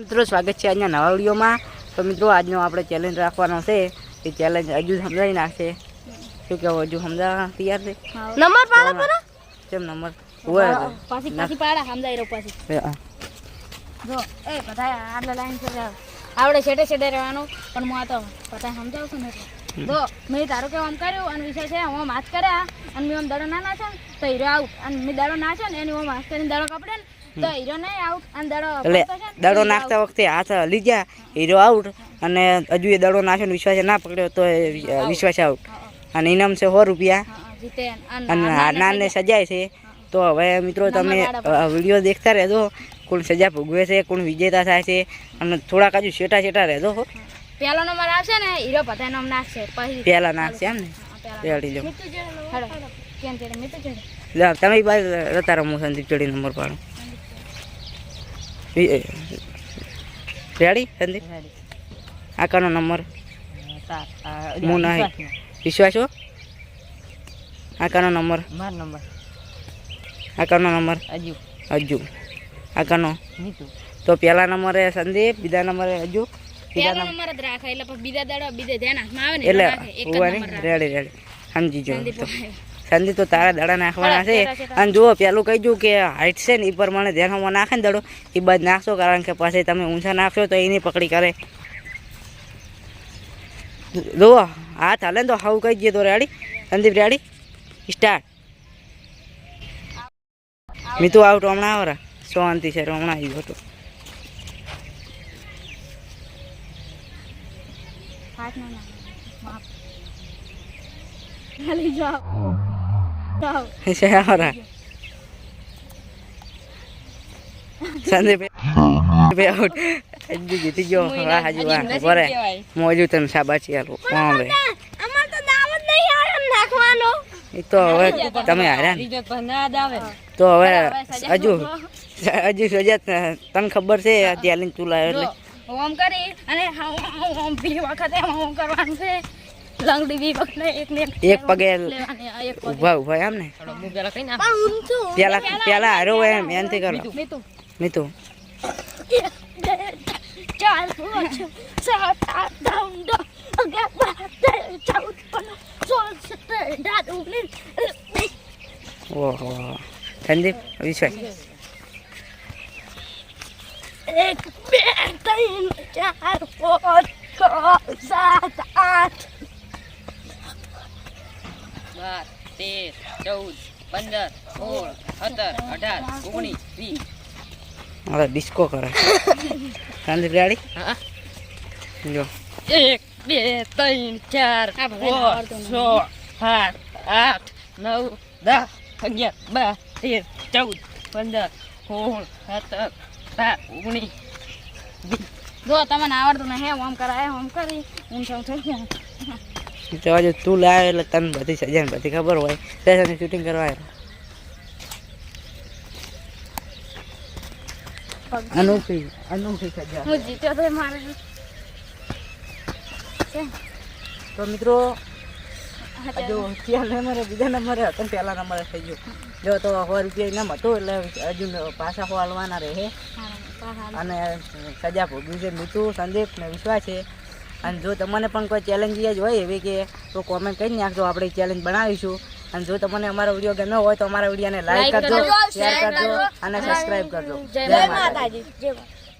મિત્રો સ્વાગત છે આજના નવા વિડીયોમાં। તો મિત્રો આજનો આપણે ચેલેન્જ રાખવાનો છે એ ચેલેન્જ હજુ સમજાવી નાખશે। શું કહેવું હજુ સમજાવવા તૈયાર છે? નંબર પાડો પર કેમ નંબર હોય પાછી પાડા સમજાઈ રહ્યો પાછી જો એ બધા આટલા લાઈન છે આવડે છેટે છેટે રહેવાનું પણ હું આ તો બધા સમજાવું છું ને જો મેં તારું કેમ આમ કર્યું અને વિષય છે હું હાથ કર્યા અને મેં આમ દડો ના નાખે તો હીરો આઉટ અને મેં દડો નાખ્યો ને એની હું હાથ કરીને દડો કપડે ને તો હીરો નહીં આઉટ અને દડો નાખતા વખતે હાથ હલી ગયા હીરો આઉટ અને હજુ એ દડો નાખ્યો વિશ્વાસે ના પકડ્યો તો વિશ્વાસ આઉટ અને ઇનામ છે 100 રૂપિયા અને હારનારને સજાય છે। તો હવે મિત્રો તમે વિડીયો દેખતા રહેજો કોણ સજા ભોગવે છે કોણ વિજેતા થાય છે અને થોડાક હજુ છેટા છેટા રહેજો। પહેલો નંબર આવશે ને હીરો બધા નામ નાખશે પછી પહેલા નાખશે એમ ને રેડી લો કેમ છે મેં તો તમે બાર રતા રમો સંદીપ ચડી નંબર પાડો રેડી સંદીપ આકાનો નંબર હું નહીં વિશ્વાસ હો આકાનો નંબર આકાનો નંબર હજુ આકાનો તો પહેલા નંબરે સંદીપ બીજા નંબરે હજુ પહેલા નંબર જ રાખે એટલે પછી બીજા દાડો બીજે ધ્યાન હાથમાં આવે ને એટલે એક જ નંબર રેડી સમજી જો સંદીપ તો તારા દડા નાખવાના છે અને જુઓ પેલું કહી દઉં કે હાઈટ છે ને એ પ્રમાણે ધ્યાનમાં નાખે ને દડો એ બાદ નાખશો કારણ કે પછી તમે ઊંચા નાખશો તો એની પકડી કરે। જુઓ હાથ હાલે ને તો હાવ કહી દઈએ તો ready Sandeep ready start Mitu out હમણાં આવરા શાંતિ છે હમણાં આવી હતો સંદીપ આઉટ હજુ જીતી ગયો હજુ બરે મોજું તને શાબાશી આલો રે એ તો હવે તમે હાર્યા તો હવે હજુ સજા તને ખબર છે ચેલેન્જ તું લાવ્યો એટલે હોમ કરી અને હોમ બી વખતે હોમ કરવાનું છે લંગડી બી વખતે એક પગે ઊભા એમ ને પેલા હારો એમ એનથી કરો મીતુ 4 5 6 7 8 ઓહો સંદીપ વિશ્વાસ 1 2 3 4 5 6 7 8 9 10 11 12 13 14 15 16 18 19 20 હવે ડિસ્કો કરે સંદીપ રેડી જો 1 2 3 4 5 6 7 8 9 10 11 12 13 14 15 16 17 19 જો તમને આવડતું ને હે ઓમ કરાય ઓમ કરી હું સૌ થઈ ગયા તો આજે તું લાવે એટલે તને બધી સજા ને બધી ખબર હોય સેશનની શૂટિંગ કરવા અનોખી સજા હું જીત્યો તો મારે તો મિત્રો હજુ નંબરે બીજા નંબરે હતો પહેલા નંબરે થઈ ગયો જો તો 100 રૂપિયા ઇનામ હતું એટલે હજુ પાછા ખોલવાના રહે અને સજા ભોગવી છે મીતુ સંદીપ ને વિશ્વાસ છે। અને જો તમને પણ કોઈ ચેલેન્જ હોય એવી કે તો કોમેન્ટ કરી નાખજો આપણે ચેલેન્જ બનાવીશું। અને જો તમને અમારો વિડીયો ગમ્યો હોય તો અમારા વિડીયોને લાઈક કરજો શેર કરજો અને સબસ્ક્રાઈબ કરજો। જય માતાજી।